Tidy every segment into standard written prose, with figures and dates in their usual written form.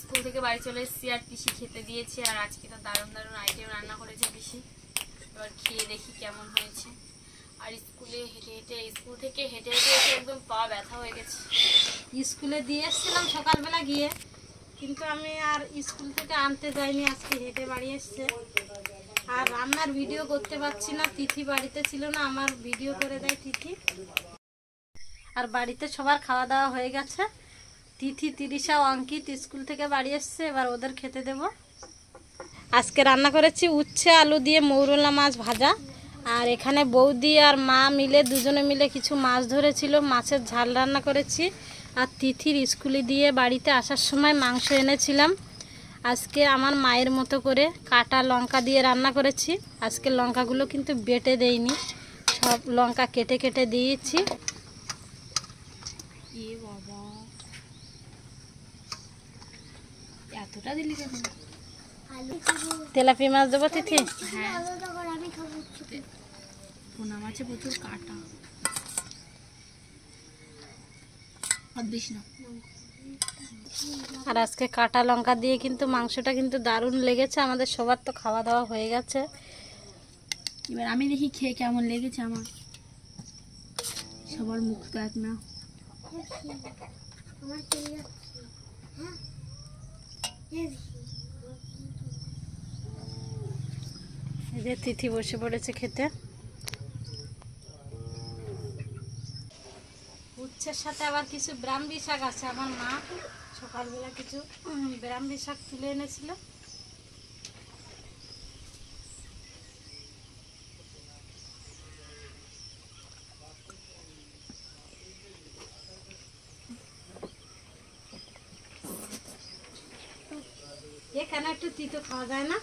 School থেকে বাড়ি চলে এসেছি আর পিসি খেতে দিয়েছে। আর আজকে তো দারুণ দারুণ আইটেম রান্না করেছে পিসি। এবার খেয়ে দেখি কেমন হয়েছে। আর স্কুল থেকে হেঁটে এসে একদম পা ব্যথা হয়ে গেছে। স্কুলে দিয়ে এসেছিলাম সকালবেলা গিয়ে, কিন্তু আমি আর স্কুল থেকে আনতে যাইনি, আজকে হেঁটে বাড়ি এসছে। আর রান্নার ভিডিও করতে পারছি না, তিথি বাড়িতে ছিল না, আমার ভিডিও করে দেয় তিথি। আর বাড়িতে সবার খাওয়া দাওয়া হয়ে গেছে। তিথি, তিরিশা, অঙ্কিত স্কুল থেকে বাড়ি এসছে, এবার ওদের খেতে দেব। আজকে রান্না করেছি উচ্ছে আলু দিয়ে মৌরলা মাছ ভাজা। আর এখানে বৌদি আর মা মিলে দুজনে মিলে কিছু মাছ ধরেছিল, মাছের ঝাল রান্না করেছি। আর তিথির স্কুলে দিয়ে বাড়িতে আসার সময় মাংস এনেছিলাম। আজকে আমার মায়ের মতো করে কাটা লঙ্কা দিয়ে রান্না করেছি। আজকে লঙ্কাগুলো কিন্তু বেটে দেইনি, সব লঙ্কা কেটে কেটে দিয়েছি। বাবা, এতটা দিলি কেন? তেলাপিয়া মাছ দেবো তিথি? হ্যাঁ, পোনা মাছে প্রচুর কাটা, আর দিস না। আর আজকে কাটা লঙ্কা দিয়ে কিন্তু মাংসটা কিন্তু দারুণ লেগেছে। আমাদের সবার তো খাওয়া দাওয়া হয়ে গেছে। এবার আমি দেখি খেয়ে কেমন লেগেছে আমার। সবার মুখ তো এক না। এই যে তিথি বসে পড়েছে খেতে। উচ্ছের সাথে আবার কিছু ব্রাহ্মী শাক আছে। আমার মা সকালবেলা কিছু ব্রাহ্মী শাক তুলে এনেছিল। এখানে একটু তিতো খাওয়া যায় না?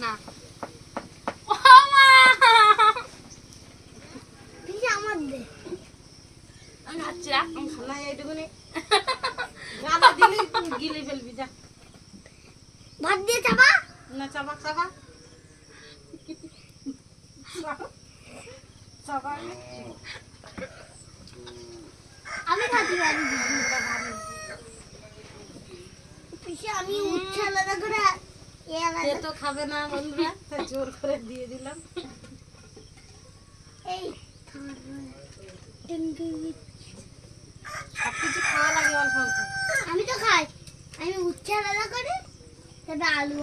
না, গিলে ফেলবি যা। ভাত দিয়ে চাপা না, চাপা চাপা চাপা। আমি খাচ্ছি পিসে, আমি উচ্ছে আলাদা করে এ তো খাবে না বন্ধুরা, তাই জোর করে দিয়ে দিলাম। এই সবকিছু খাওয়া লাগে অল্প অল্প। আমি তো খাই, আমি উচ্ছে আলাদা করে তবে আলু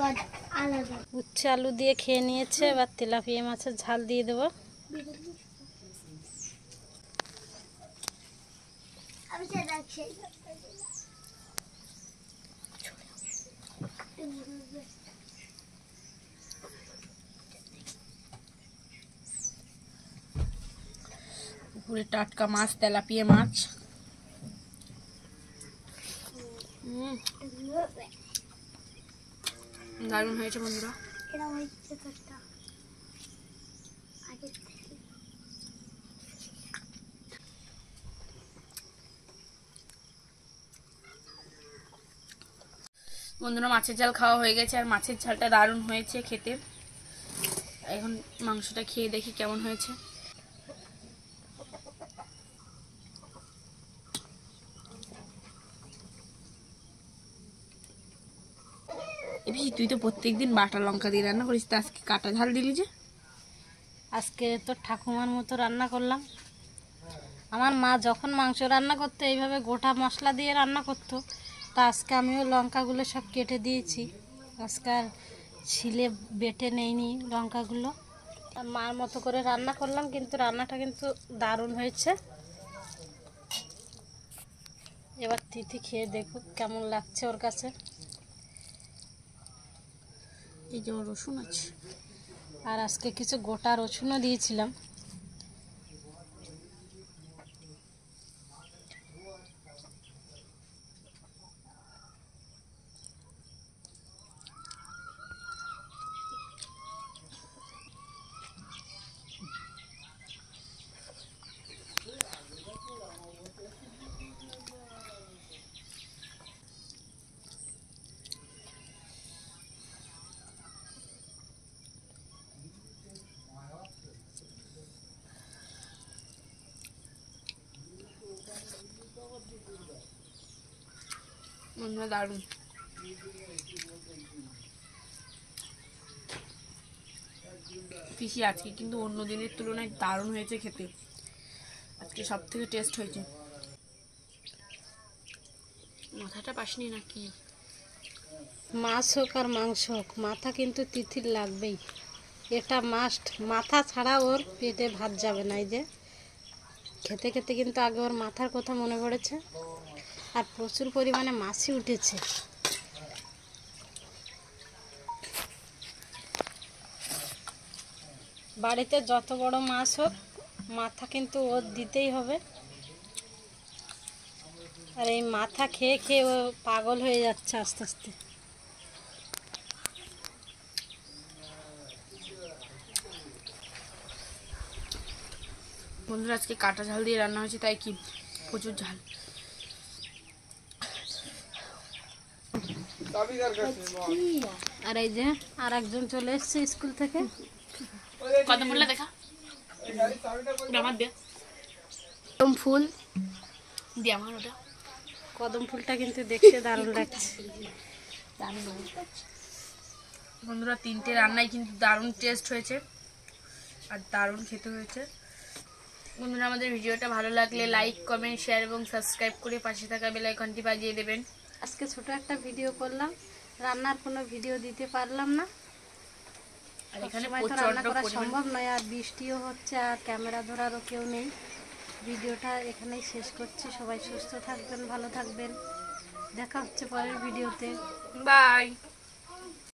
আলাদা। উচ্ছে আলু দিয়ে খেয়ে নিয়েছে। এবার তেলাপিয়া মাছের ঝাল দিয়ে দেবো। আমি সেটা খেয়ে পুকুরে টাটকা মাছ, তেলাপিয়া মাছ। দারুণ হয়েছে বন্ধুরা। এরা হচ্ছে তোরটা আগে থেকে। বন্ধুরা, মাছের ঝাল খাওয়া হয়ে গেছে। আর মাছের ঝালটা দারুণ হয়েছে খেতে। এখন মাংসটা খেয়ে দেখি কেমন হয়েছে। তুই তো প্রত্যেকদিন বাটা লঙ্কা দিয়ে রান্না করিস, তো আজকে কাটা ঝাল দিলি যে? আজকে তো ঠাকুমার মতো রান্না করলাম। আমার মা যখন মাংস রান্না করতো এইভাবে গোটা মশলা দিয়ে রান্না করতো। তা আজকে আমিও লঙ্কাগুলো সব কেটে দিয়েছি। আজকে আর ছিলে বেটে নেইনি লঙ্কাগুলো। মার মতো করে রান্না করলাম, কিন্তু রান্নাটা কিন্তু দারুণ হয়েছে। এবার তিথি খেয়ে দেখুক কেমন লাগছে ওর কাছে। এই যে রসুন আছে, আর আজকে কিছু গোটা রসুনও দিয়েছিলাম। বন্ধুরা দারুণ। পিসি আজকে কিন্তু অন্য দিনের তুলনায় দারুণ হয়েছে খেতে, আজকে সব থেকে টেস্ট হয়েছে। মাথাটা পাসনি নাকি? মাছ হোক আর মাংস হোক, মাথা কিন্তু তিথির লাগবেই, এটা মাস্ট। মাথা ছাড়া ওর পেটে ভাত যাবে না। এই যে খেতে খেতে কিন্তু আগে ওর মাথার কথা মনে পড়েছে, আর প্রচুর পরিমাণে মাছই উঠেছে। বাড়িতে যত বড় মাছ হোক, মাথা কিন্তু ওর দিতেই হবে। আর এই মাথা খেয়ে খেয়ে ও পাগল হয়ে যাচ্ছে আস্তে আস্তে। বন্ধুরা আজকে কাটা ঝাল দিয়ে রান্না হয়েছে, তাই কি প্রচুর ঝাল। আর এই যে আর একজন চলে এসছে স্কুল থেকে। কদম ফুলটা দেখা, আমার দে। কদম ফুল দিয়ে আমার ওটা। কদম ফুলটা কিন্তু দেখতে দারুণ লাগছে। বন্ধুরা 3টে রান্নাই কিন্তু দারুণ টেস্ট হয়েছে আর দারুণ খেতে হয়েছে। বন্ধুরা আমাদের ভিডিওটা ভালো লাগলে লাইক, কমেন্ট, শেয়ার এবং সাবস্ক্রাইব করে পাশে থাকা বেল আইকনটি বাজিয়ে দেবেন। আজকে ছোট একটা ভিডিও করলাম, রান্নার কোনো ভিডিও দিতে পারলাম না। আর এখানে সবসময় তো রান্না করা সম্ভব নয়, আর বৃষ্টিও হচ্ছে, আর ক্যামেরা ধরারও কেউ নেই। ভিডিওটা এখানেই শেষ করছি। সবাই সুস্থ থাকবেন, ভালো থাকবেন। দেখা হচ্ছে পরের ভিডিওতে। বাই।